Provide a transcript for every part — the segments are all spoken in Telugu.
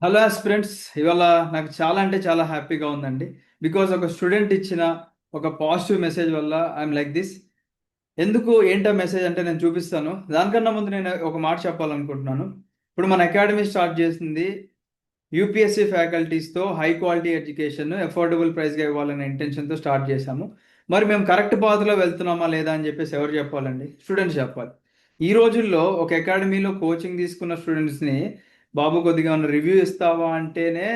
హలో ఆస్పిరెంట్స్, ఇవాళ నాకు చాలా అంటే చాలా హ్యాపీగా ఉందండి. బికాజ్ ఒక స్టూడెంట్ ఇచ్చిన ఒక పాజిటివ్ మెసేజ్ వల్ల ఐఎమ్ లైక్ దిస్. ఎందుకు ఏంటో మెసేజ్ అంటే నేను చూపిస్తాను. దానికన్నా ముందు నేను ఒక మాట చెప్పాలనుకుంటున్నాను. ఇప్పుడు మన అకాడమీ స్టార్ట్ చేసింది యూపీఎస్సీ ఫ్యాకల్టీస్తో హై క్వాలిటీ ఎడ్యుకేషన్ అఫోర్డబుల్ ప్రైస్గా ఇవ్వాలనే ఇంటెన్షన్తో స్టార్ట్ చేశాము. మరి మేము కరెక్ట్ పాత్రలో వెళ్తున్నామా లేదా అని చెప్పేసి ఎవరు చెప్పాలండి? స్టూడెంట్స్ చెప్పాలి. ఈ రోజుల్లో ఒక అకాడమీలో కోచింగ్ తీసుకున్న స్టూడెంట్స్ని బాబు కొద్దిగా ఉన్న రివ్యూ ఇస్తావా అంటేనే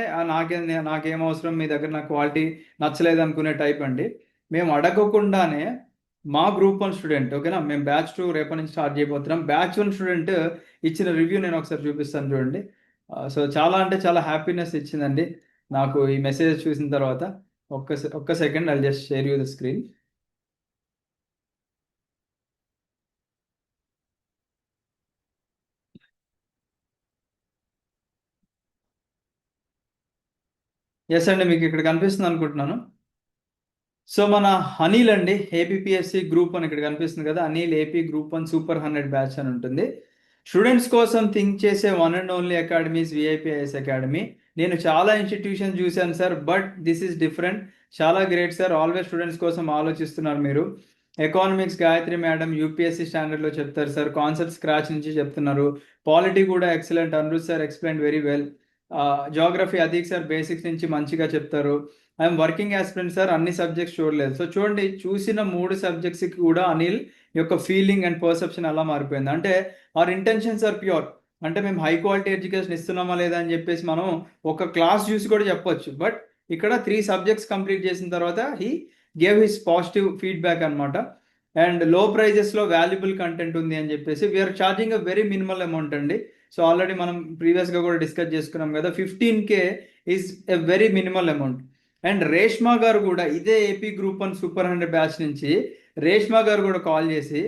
నాకేం అవసరం, మీ దగ్గర నా క్వాలిటీ నచ్చలేదు అనుకునే టైప్ అండి. మేము అడగకుండానే మా గ్రూప్ 1 స్టూడెంట్, ఓకేనా, మేము బ్యాచ్ 2 రేపటి నుంచి స్టార్ట్ చేయబోతున్నాం. బ్యాచ్ 1 స్టూడెంట్ ఇచ్చిన రివ్యూ నేను ఒకసారి చూపిస్తాను చూడండి. సో చాలా అంటే చాలా హ్యాపీనెస్ ఇచ్చిందండి నాకు ఈ మెసేజ్ చూసిన తర్వాత. ఒక్క second, I just share you the screen. Yes అండి, మీకు ఇక్కడ కనిపిస్తుంది అనుకుంటున్నాను. సో మన అనిల్ అండి, ఏపీఎస్సి గ్రూప్ 1 ఇక్కడ కనిపిస్తుంది కదా, Anil AP group 1 super 100 batch అని ఉంటుంది. స్టూడెంట్స్ కోసం థింక్ చేసే one and only academies VIPIS academy. నేను చాలా ఇన్స్టిట్యూషన్ చూశాను sir, but this is different. చాలా గ్రేట్ సార్, ఆల్వేస్ స్టూడెంట్స్ కోసం ఆలోచిస్తున్నారు మీరు. ఎకానమిక్స్ గాయత్రి మేడం యూపీఎస్సీ స్టాండర్డ్లో చెప్తారు సార్, కాన్సెప్ట్ స్క్రాచ్ నుంచి చెప్తున్నారు. పాలిటీ కూడా excellent, Anirudh sir explain very well. Geography Adeeq sir basics నుంచి మంచిగా చెప్తారు. ఐఎమ్ వర్కింగ్ యాస్పిరెంట్ సార్, అన్ని సబ్జెక్ట్స్ చూడలేదు. సో చూడండి, చూసిన 3 సబ్జెక్ట్స్కి కూడా అనిల్ యొక్క ఫీలింగ్ అండ్ పర్సెప్షన్ అలా మారిపోయింది. అంటే ఆర్ ఇంటెన్షన్స్ ఆర్ ప్యూర్. అంటే మేము హై క్వాలిటీ ఎడ్యుకేషన్ ఇస్తున్నామా లేదా అని చెప్పేసి మనం ఒక క్లాస్ చూసి కూడా చెప్పొచ్చు. బట్ ఇక్కడ 3 సబ్జెక్ట్స్ కంప్లీట్ చేసిన తర్వాత he gave his positive feedback అనమాట. అండ్ లో ప్రైజెస్లో వాల్యుబుల్ కంటెంట్ ఉంది అని చెప్పేసి we're charging a very minimal amount అండి. సో ఆల్రెడీ మనం ప్రీవియస్గా కూడా డిస్కస్ చేసుకున్నాం కదా, 15K is a very minimal amount. And Reshma గారు కూడా ఇదే ఏపీ గ్రూప్ 1 సూపర్ 100 బ్యాచ్ నుంచి రేష్మా గారు కూడా కాల్ చేసి,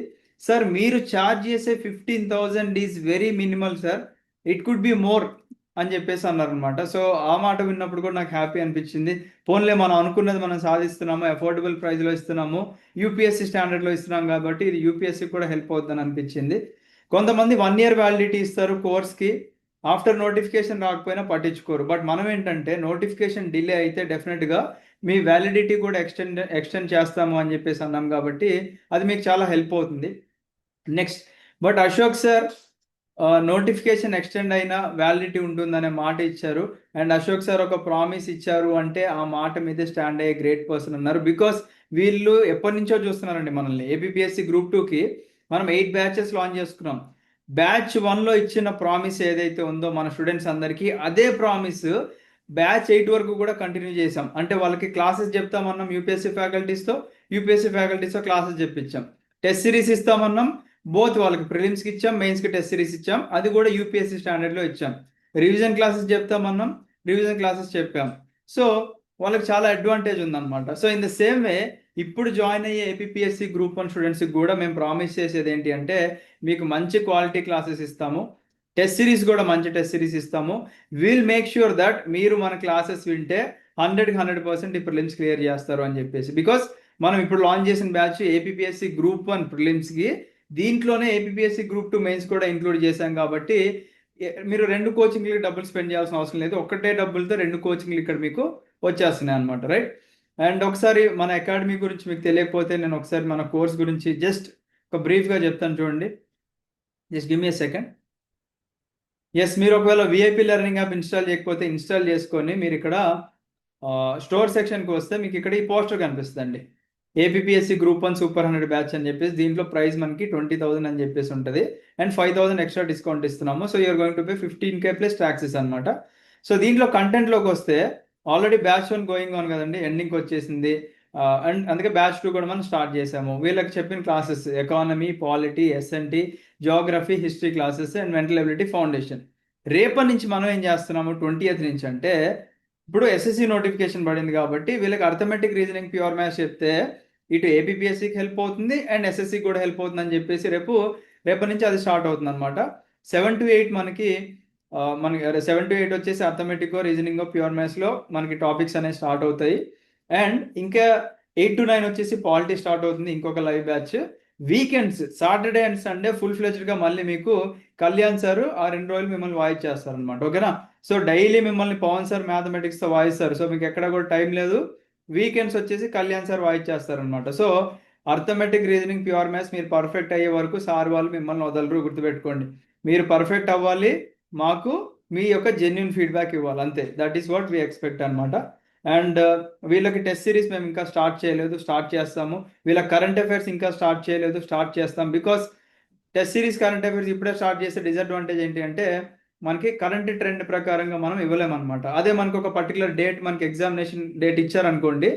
సార్ మీరు ఛార్జ్ చేసే 15,000 is very minimal sir, it could be more అని చెప్పేసి అన్నారనమాట. సో ఆ మాట విన్నప్పుడు కూడా నాకు హ్యాపీ అనిపించింది. పోన్లే, మనం అనుకున్నది మనం సాధిస్తున్నాము, అఫోర్డబుల్ ప్రైస్లో ఇస్తున్నాము, యూపీఎస్సీ స్టాండర్డ్లో ఇస్తున్నాం కాబట్టి ఇది యూపీఎస్సీ కూడా హెల్ప్ అవుతుందని అనిపించింది. కొంతమంది 1 year వ్యాలిడిటీ ఇస్తారు కోర్స్కి, ఆఫ్టర్ నోటిఫికేషన్ రాకపోయినా పట్టించుకోరు. బట్ మనం ఏంటంటే నోటిఫికేషన్ డిలే అయితే డెఫినెట్గా మీ వ్యాలిడిటీ కూడా ఎక్స్టెండ్ చేస్తాము అని చెప్పేసి అన్నాం కాబట్టి అది మీకు చాలా హెల్ప్ అవుతుంది. Next, but Ashok sir notification extend అయినా వ్యాలిడిటీ ఉంటుందనే మాట ఇచ్చారు. అండ్ అశోక్ సార్ ఒక ప్రామిస్ ఇచ్చారు అంటే ఆ మాట మీదే స్టాండ్ అయ్యే గ్రేట్ పర్సన్ అన్నారు. బికాస్ వీళ్ళు ఎప్పటి నుంచో చూస్తున్నారండి మనల్ని. ఏపీఎస్సి గ్రూప్ 2కి మనం 8 బ్యాచెస్ లాంచ్ చేసుకున్నాం. బ్యాచ్ 1లో ఇచ్చిన ప్రామిస్ ఏదైతే ఉందో మన స్టూడెంట్స్ అందరికీ, అదే ప్రామిస్ బ్యాచ్ 8 వరకు కూడా కంటిన్యూ చేసాం. అంటే వాళ్ళకి క్లాసెస్ చెప్తామన్నాం యూపీఎస్సీ ఫ్యాకల్టీస్తో క్లాసెస్ చెప్పించాం. టెస్ట్ సిరీస్ ఇస్తామన్నాం, బోత్ వాళ్ళకి ప్రిలిమ్స్కి ఇచ్చాం, మెయిన్స్కి టెస్ట్ సిరీస్ ఇచ్చాం, అది కూడా యూపీఎస్సీ స్టాండర్డ్లో ఇచ్చాం. రివిజన్ క్లాసెస్ చెప్తామన్నాం, రివిజన్ క్లాసెస్ చెప్పాం. సో వాళ్ళకి చాలా అడ్వాంటేజ్ ఉందన్నమాట. So in the same way ఇప్పుడు జాయిన్ అయ్యే ఏపీఎస్సీ గ్రూప్ 1 స్టూడెంట్స్కి కూడా మేము ప్రామిస్ చేసేది ఏంటి అంటే, మీకు మంచి క్వాలిటీ క్లాసెస్ ఇస్తాము, టెస్ట్ సిరీస్ కూడా మంచి టెస్ట్ సిరీస్ ఇస్తాము. విల్ మేక్ ష్యూర్ దట్ మీరు మన క్లాసెస్ వింటే 100% ఈ ప్రిలిమ్స్ క్లియర్ చేస్తారు అని చెప్పేసి. బికాస్ మనం ఇప్పుడు లాంచ్ చేసిన బ్యాచ్ ఏపీఎస్సి గ్రూప్ 1 ప్రిలిమ్స్కి, దీంట్లోనే ఏపీఎస్సి గ్రూప్ 2 మెయిన్స్ కూడా ఇంక్లూడ్ చేశాం కాబట్టి మీరు 2 కోచింగ్లకి డబ్బులు స్పెండ్ చేయాల్సిన అవసరం లేదు. ఒక్కటే డబ్బులతో 2 కోచింగ్లు ఇక్కడ మీకు వచ్చేస్తున్నాయి అనమాట, రైట్? అండ్ ఒకసారి మన అకాడమీ గురించి మీకు తెలియకపోతే నేను ఒకసారి మన కోర్స్ గురించి జస్ట్ ఒక బ్రీఫ్గా చెప్తాను చూడండి. Just give me a second. Yes, మీరు ఒకవేళ విఐపి లెర్నింగ్ యాప్ ఇన్స్టాల్ చేయకపోతే ఇన్స్టాల్ చేసుకొని మీరు ఇక్కడ స్టోర్ సెక్షన్కి వస్తే మీకు ఇక్కడ ఈ పోస్టర్ కనిపిస్తుందండి. ఏపీఎస్సి గ్రూప్ 1 సూపర్ 100 బ్యాచ్ అని చెప్పేసి, దీంట్లో ప్రైస్ మనకి 20,000 అని చెప్పేసి ఉంటుంది. అండ్ 5,000 ఎక్స్ట్రా డిస్కౌంట్ ఇస్తున్నాము. So you're going to pay 15K plus taxes అనమాట. సో దీంట్లో కంటెంట్లోకి వస్తే ఆల్రెడీ బ్యాచ్ 1 గోయింగ్ ఆన్ కదండి, ఎండింగ్కి వచ్చేసింది. అండ్ అందుకే బ్యాచ్ 2 కూడా మనం స్టార్ట్ చేసాము. వీళ్ళకి చెప్పిన classes economy, polity, SNT, geography, history classes and mental ability foundation. రేపటి నుంచి మనం ఏం చేస్తున్నాము 20th నుంచి అంటే, ఇప్పుడు ఎస్ఎస్సి నోటిఫికేషన్ పడింది కాబట్టి వీళ్ళకి అర్థమెటిక్, రీజనింగ్, ప్యూర్ మ్యాథ్స్ చెప్తే ఇటు ఏపీఎస్సికి హెల్ప్ అవుతుంది అండ్ ఎస్ఎస్సికి కూడా హెల్ప్ అవుతుంది అని చెప్పేసి రేపటి నుంచి అది స్టార్ట్ అవుతుంది అనమాట. 7 to 8 మనకి 7 to 8 వచ్చేసి అర్థమెటిక్, రీజనింగ్, ప్యూర్ మ్యాథ్స్లో మనకి టాపిక్స్ అనేవి స్టార్ట్ అవుతాయి. అండ్ ఇంకా 8 to 9 వచ్చేసి పాలిటీ స్టార్ట్ అవుతుంది, ఇంకొక live batch. Weekends Saturday and Sunday full ఫ్లెజ్డ్గా మళ్ళీ మీకు కళ్యాణ్ సార్ ఆ 2 రోజులు మిమ్మల్ని వాయిచ్చేస్తారు అనమాట. ఓకేనా? సో డైలీ మిమ్మల్ని పవన్ సార్ మ్యాథమెటిక్స్తో వాయిస్తారు. సో మీకు ఎక్కడ కూడా టైం లేదు. వీకెండ్స్ వచ్చేసి కళ్యాణ్ సార్ వాయిచ్చేస్తారు అనమాట. So arithmetic, reasoning, pure maths మీరు పర్ఫెక్ట్ అయ్యే వరకు సార్ వాళ్ళు మిమ్మల్ని వదలరు, గుర్తుపెట్టుకోండి. మీరు పర్ఫెక్ట్ అవ్వాలి, మాకు మీ యొక్క జెన్యున్ ఫీడ్బ్యాక్ ఇవ్వాలి, అంతే. That is what we expect అనమాట. అండ్ వీళ్ళకి టెస్ట్ సిరీస్ మేము ఇంకా స్టార్ట్ చేయలేదు, స్టార్ట్ చేస్తాము. వీళ్ళ కరెంట్ అఫైర్స్ ఇంకా స్టార్ట్ చేయలేదు, స్టార్ట్ చేస్తాం. Because test series current affairs ఇప్పుడే స్టార్ట్ చేసే డిసడ్వాంటేజ్ ఏంటి అంటే మనకి కరెంట్ ట్రెండ్ ప్రకారంగా మనం ఇవ్వలేమన్నమాట. అదే మనకు ఒక పర్టికులర్ డేట్, మనకి ఎగ్జామినేషన్ డేట్ ఇచ్చారనుకోండి,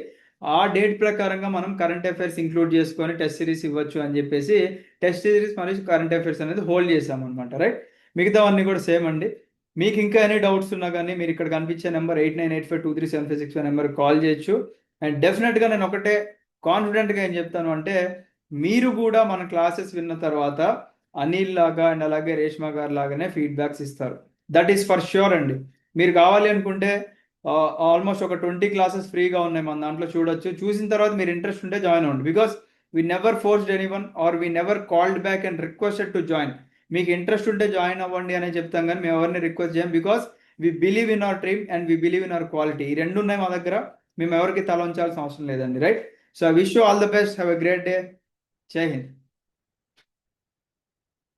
ఆ డేట్ ప్రకారంగా మనం కరెంట్ అఫైర్స్ ఇంక్లూడ్ చేసుకొని టెస్ట్ సిరీస్ ఇవ్వచ్చు అని చెప్పేసి టెస్ట్ సిరీస్ మరియు కరెంట్ అఫైర్స్ అనేది హోల్డ్ చేసామన్నమాట. రైట్? మిగతావన్నీ కూడా సేమ్ అండి. మీకు ఇంకా ఎనీ డౌట్స్ ఉన్నా కానీ మీరు ఇక్కడ కనిపించే నెంబర్ 8985237565 నెంబర్కి కాల్ చేయొచ్చు. అండ్ డెఫినెట్గా నేను ఒకటే కాన్ఫిడెంట్గా ఏం చెప్తాను అంటే, మీరు కూడా మన క్లాసెస్ విన్న తర్వాత అనిల్ లాగా అండ్ అలాగే రేష్మా గారు లాగానే ఫీడ్బ్యాక్స్ ఇస్తారు. దట్ ఈస్ ఫర్ ష్యూర్ అండి. మీరు కావాలి అనుకుంటే ఆల్మోస్ట్ ఒక 20 క్లాసెస్ ఫ్రీగా ఉన్నాయి మన దాంట్లో, చూడొచ్చు. చూసిన తర్వాత మీరు ఇంట్రెస్ట్ ఉంటే జాయిన్ అవ్వండి. Because we never forced anyone or we never called back and requested to join. మీకు ఇంట్రెస్ట్ ఉంటే జాయిన్ అవ్వండి అనే చెప్తాం, కానీ మేము ఎవరిని రిక్వెస్ట్ చేయం. Because we believe in our dream and we believe in our quality. ఈ రెండు ఉన్నాయి మా దగ్గర, మేము ఎవరికి తల ఉంచాల్సిన అవసరం లేదండి. Right? So I wish you all the best. Have a great day. జై హింద్.